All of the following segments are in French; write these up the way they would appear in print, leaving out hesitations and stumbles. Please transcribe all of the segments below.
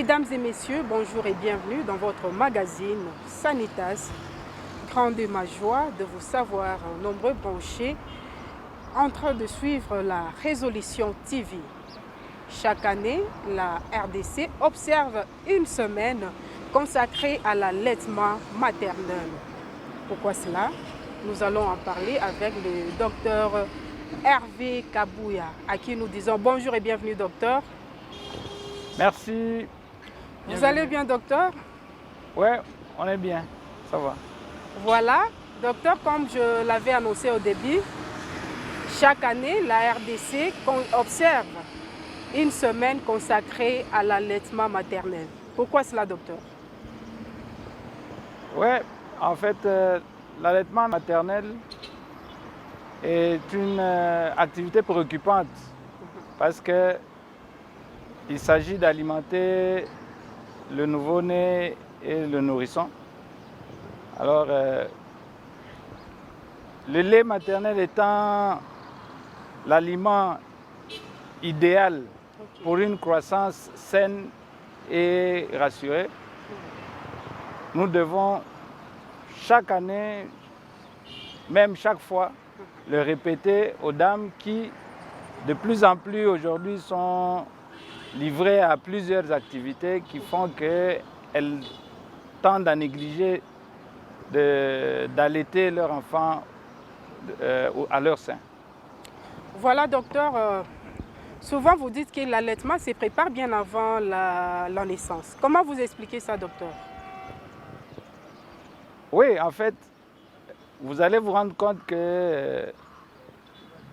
Mesdames et messieurs, bonjour et bienvenue dans votre magazine Sanitas. Grande est ma joie de vous savoir nombreux branchés en train de suivre la résolution TV. Chaque année, la RDC observe une semaine consacrée à l'allaitement maternel. Pourquoi cela? Nous allons en parler avec le docteur Hervé Kabouya, à qui nous disons bonjour et bienvenue, docteur. Merci. Vous allez bien, docteur? Ouais, on est bien, ça va. Voilà, docteur, comme je l'avais annoncé au début, chaque année, la RDC observe une semaine consacrée à l'allaitement maternel. Pourquoi cela, docteur? Ouais, en fait, l'allaitement maternel est une activité préoccupante parce que il s'agit d'alimenter le nouveau-né et le nourrisson. Alors, le lait maternel étant l'aliment idéal pour une croissance saine et rassurée, nous devons chaque année, même chaque fois, le répéter aux dames qui, de plus en plus aujourd'hui, sont livrées à plusieurs activités qui font qu'elles tendent à négliger d'allaiter leur enfant à leur sein. Voilà, docteur. Souvent, vous dites que l'allaitement se prépare bien avant la naissance. Comment vous expliquez ça, docteur? Oui, en fait, vous allez vous rendre compte que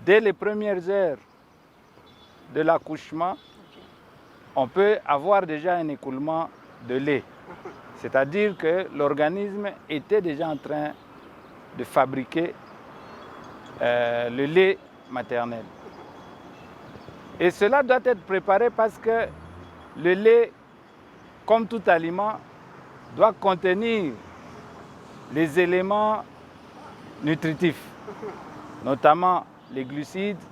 dès les premières heures de l'accouchement, on peut avoir déjà un écoulement de lait. C'est-à-dire que l'organisme était déjà en train de fabriquer le lait maternel. Et cela doit être préparé parce que le lait, comme tout aliment, doit contenir les éléments nutritifs, notamment les glucides,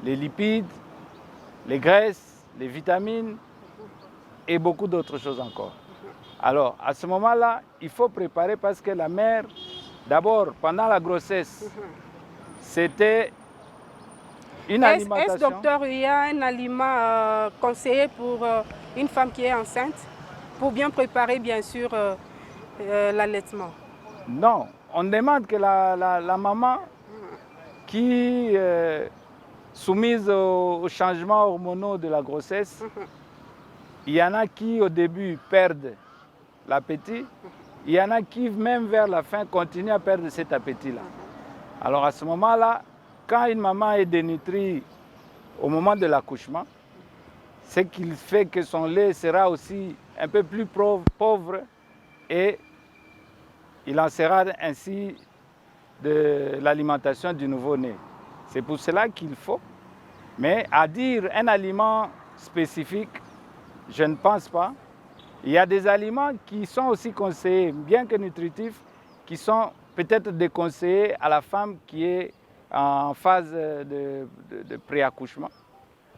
les lipides, les graisses, les vitamines et beaucoup d'autres choses encore. Alors, à ce moment-là, il faut préparer parce que la mère, d'abord, pendant la grossesse, c'était une alimentation. Est-ce, docteur, il y a un aliment conseillé pour une femme qui est enceinte pour bien préparer, bien sûr, l'allaitement? Non, on demande que la maman qui soumise aux changements hormonaux de la grossesse, il y en a qui au début perdent l'appétit, il y en a qui même vers la fin continuent à perdre cet appétit-là. Alors à ce moment-là, quand une maman est dénutrie au moment de l'accouchement, ce qui fait que son lait sera aussi un peu plus pauvre et il en sera ainsi de l'alimentation du nouveau-né. C'est pour cela qu'il faut. Mais à dire un aliment spécifique, je ne pense pas. Il y a des aliments qui sont aussi conseillés, bien que nutritifs, qui sont peut-être déconseillés à la femme qui est en phase de pré-accouchement.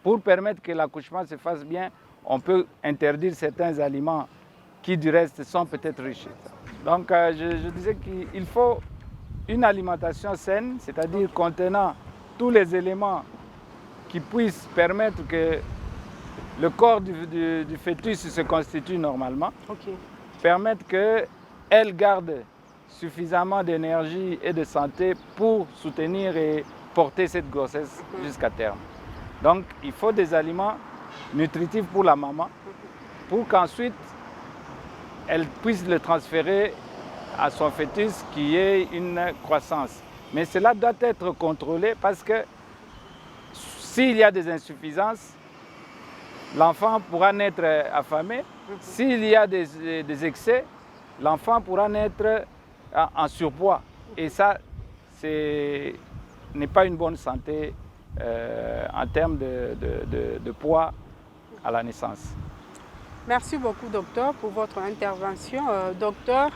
Pour permettre que l'accouchement se fasse bien, on peut interdire certains aliments qui du reste sont peut-être riches. Donc je disais qu'il faut une alimentation saine, c'est-à-dire contenant tous les éléments qui puissent permettre que le corps du fœtus se constitue normalement, permettre qu'elle garde suffisamment d'énergie et de santé pour soutenir et porter cette grossesse jusqu'à terme. Donc il faut des aliments nutritifs pour la maman pour qu'ensuite elle puisse le transférer à son fœtus qui ait une croissance. Mais cela doit être contrôlé parce que s'il y a des insuffisances, l'enfant pourra naître affamé. S'il y a des excès, l'enfant pourra naître en surpoids. Et ça, ce n'est pas une bonne santé en termes de poids à la naissance. Merci beaucoup, docteur, pour votre intervention. Docteur,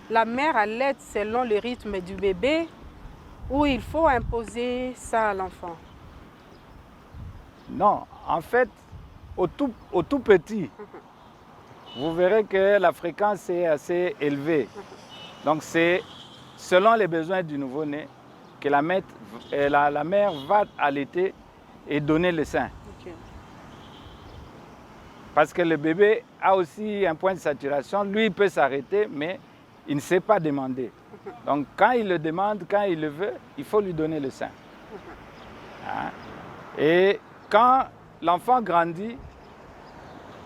la mère allaite selon le rythme du bébé ou il faut imposer ça à l'enfant? Non, en fait, au tout petit, vous verrez que la fréquence est assez élevée. Donc c'est selon les besoins du nouveau-né que la mère va allaiter et donner le sein. Ok. Parce que le bébé a aussi un point de saturation. Lui, il peut s'arrêter, mais il ne sait pas demander. Donc quand il le demande, quand il le veut, il faut lui donner le sein. Hein? Et quand l'enfant grandit,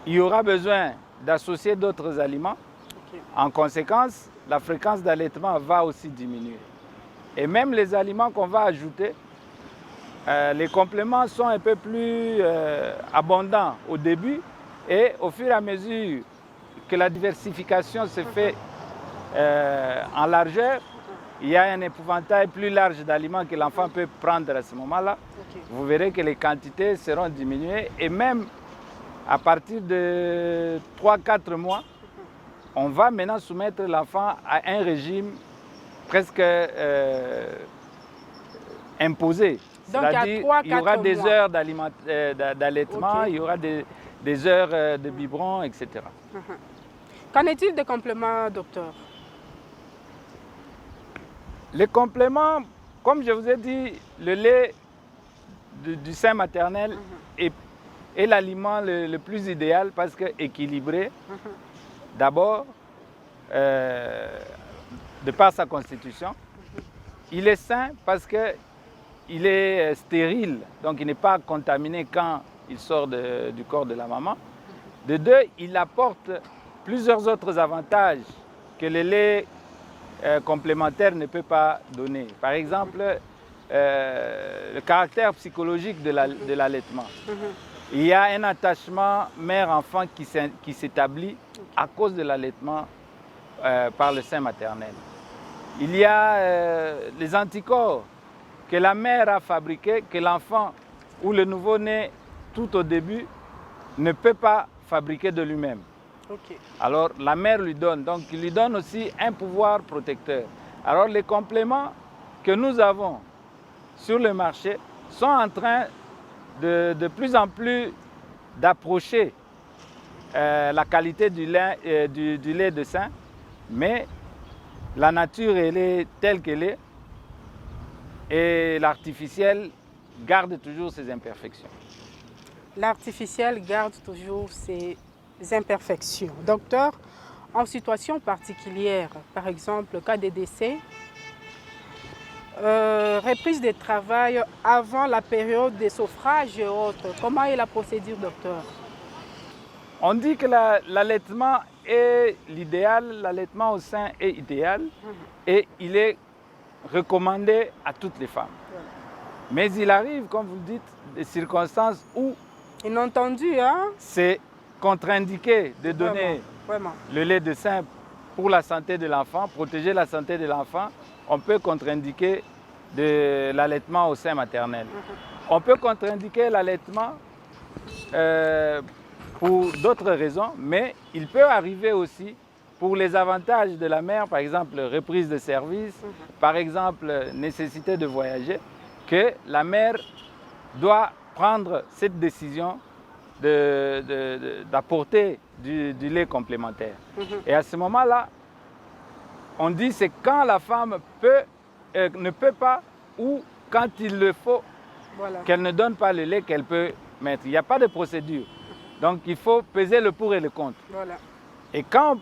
il y aura besoin d'associer d'autres aliments. Ok. En conséquence, la fréquence d'allaitement va aussi diminuer. Et même les aliments qu'on va ajouter, les compléments sont un peu plus abondants au début et au fur et à mesure que la diversification se fait en largeur, il y a un épouvantail plus large d'aliments que l'enfant peut prendre à ce moment-là. Ok. Vous verrez que les quantités seront diminuées et même à partir de 3-4 mois, on va maintenant soumettre l'enfant à un régime presque imposé. Donc, à C'est-à-dire, 3-4 il y aura des mois. heures d'allaitement, Ok. il y aura des heures de biberon, etc. Qu'en est-il des compléments, docteur? Les compléments, comme je vous ai dit, le lait du sein maternel est l'aliment le plus idéal parce que équilibré. D'abord, de par sa constitution. Il est sain parce qu'il est stérile, donc il n'est pas contaminé quand il sort du corps de la maman. De deux, il apporte plusieurs autres avantages que le lait complémentaire ne peut pas donner. Par exemple, le caractère psychologique de l'allaitement. Il y a un attachement mère-enfant qui s'établit à cause de l'allaitement par le sein maternel. Il y a les anticorps que la mère a fabriqués, que l'enfant ou le nouveau-né, tout au début, ne peut pas fabriquer de lui-même. Ok. Alors la mère lui donne, donc il lui donne aussi un pouvoir protecteur. Alors les compléments que nous avons sur le marché sont en train de plus en plus d'approcher la qualité du lait de sein, mais la nature elle est telle qu'elle est et l'artificiel garde toujours ses imperfections. L'artificiel garde toujours ses imperfections. Docteur, en situation particulière, par exemple, cas de décès, reprise de travail avant la période de souffrage et autres, comment est la procédure, docteur? On dit que l'allaitement est l'idéal, l'allaitement au sein est idéal et il est recommandé à toutes les femmes. Mais il arrive, comme vous le dites, des circonstances où Inentendu, hein? c'est contre-indiqué de donner Vraiment. le lait de sein pour la santé de l'enfant, protéger la santé de l'enfant. On peut contre-indiquer de l'allaitement au sein maternel. On peut contre-indiquer l'allaitement pour d'autres raisons, mais il peut arriver aussi pour les avantages de la mère, par exemple reprise de service, par exemple nécessité de voyager, que la mère doit prendre cette décision d'apporter du lait complémentaire. Et à ce moment-là, on dit c'est quand la femme ne peut pas ou quand il le faut, Voilà. qu'elle ne donne pas le lait qu'elle peut mettre. Il n'y a pas de procédure. Donc il faut peser le pour et le contre. Voilà. Et quand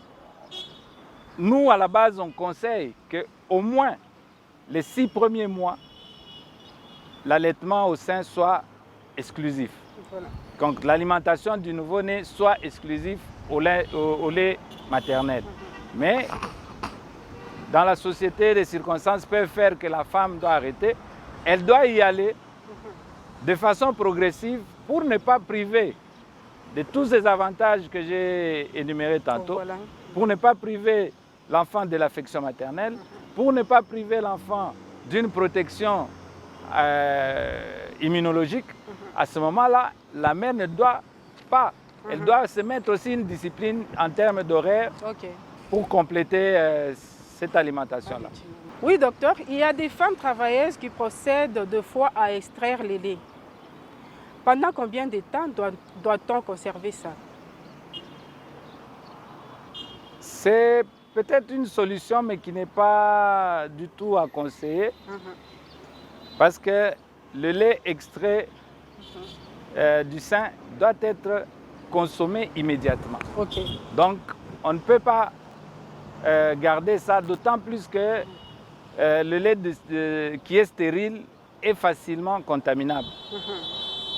nous, à la base, on conseille qu'au moins les 6 premiers mois, l'allaitement au sein soit exclusif. Voilà. Donc l'alimentation du nouveau-né soit exclusive au lait maternel. Mais dans la société, les circonstances peuvent faire que la femme doit arrêter. Elle doit y aller de façon progressive pour ne pas priver de tous ces avantages que j'ai énumérés tantôt, Voilà. pour ne pas priver l'enfant de l'affection maternelle, pour ne pas priver l'enfant d'une protection immunologique. À ce moment-là, la mère ne doit pas, elle doit se mettre aussi une discipline en termes d'horaire Ok. pour compléter cette alimentation-là. Oui, docteur, il y a des femmes travailleuses qui procèdent 2 fois à extraire les laits. Pendant combien de temps doit-on conserver ça? C'est peut-être une solution, mais qui n'est pas du tout à conseiller, parce que le lait extrait du sein doit être consommé immédiatement. Ok. Donc, on ne peut pas garder ça, d'autant plus que le lait qui est stérile est facilement contaminable.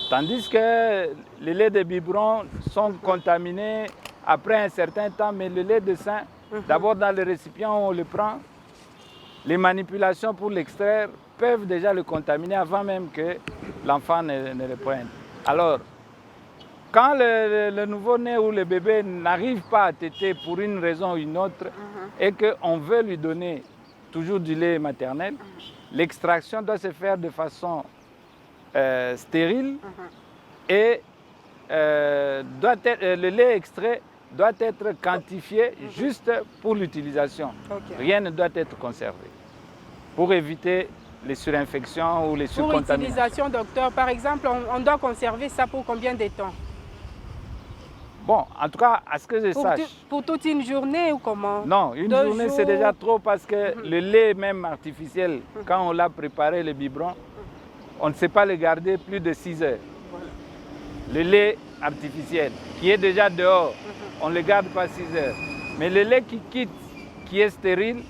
Tandis que les laits de biberon sont contaminés après un certain temps, mais le lait de sein, d'abord dans le récipient où on le prend, les manipulations pour l'extraire peuvent déjà le contaminer avant même que l'enfant ne le prenne. Alors, quand le nouveau-né ou le bébé n'arrive pas à téter pour une raison ou une autre et qu'on veut lui donner toujours du lait maternel, l'extraction doit se faire de façon stérile et le lait extrait doit être quantifié juste pour l'utilisation. Rien ne doit être conservé pour éviter les surinfections ou les surcontaminations. Pour l'utilisation, docteur, par exemple, on doit conserver ça pour combien de temps? Bon, en tout cas, à ce que je sache. Pour toute une journée ou comment? Non, une journée c'est déjà trop parce que le lait même artificiel, quand on l'a préparé, le biberon, on ne sait pas le garder plus de 6 heures. Le lait artificiel qui est déjà dehors, on ne le garde pas 6 heures. Mais le lait qui quitte, qui est stérile,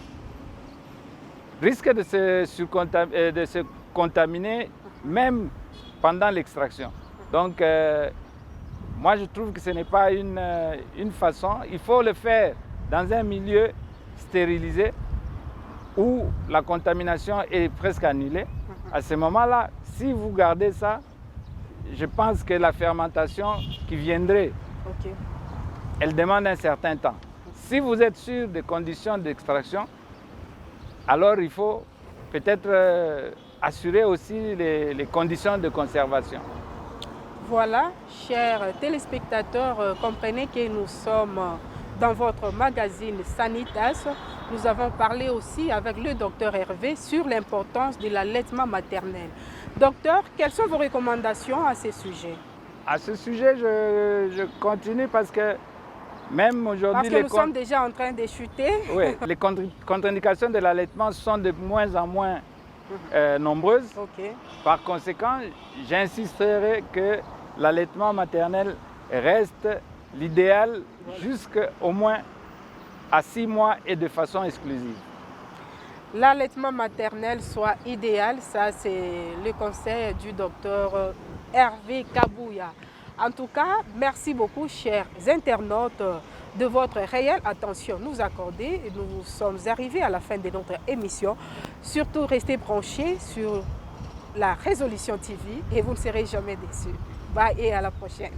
risque de se contaminer même pendant l'extraction. Donc, moi je trouve que ce n'est pas une façon. Il faut le faire dans un milieu stérilisé où la contamination est presque annulée. À ce moment-là, si vous gardez ça, je pense que la fermentation qui viendrait, elle demande un certain temps. Si vous êtes sûr des conditions d'extraction, alors il faut peut-être assurer aussi les conditions de conservation. Voilà, chers téléspectateurs, comprenez que nous sommes dans votre magazine Sanitas. Nous avons parlé aussi avec le docteur Hervé sur l'importance de l'allaitement maternel. Docteur, quelles sont vos recommandations à ce sujet? À ce sujet, je continue parce que même aujourd'hui... Parce que nous sommes déjà en train de chuter. Oui, les contre-indications de l'allaitement sont de moins en moins nombreuses. Par conséquent, j'insisterai que l'allaitement maternel reste l'idéal jusqu'au moins à 6 mois et de façon exclusive. L'allaitement maternel soit idéal, ça c'est le conseil du docteur Hervé Kabouya. En tout cas, merci beaucoup chers internautes de votre réelle attention nous accorder. Nous sommes arrivés à la fin de notre émission. Surtout restez branchés sur la Résolution TV et vous ne serez jamais déçus. Bye et à la prochaine.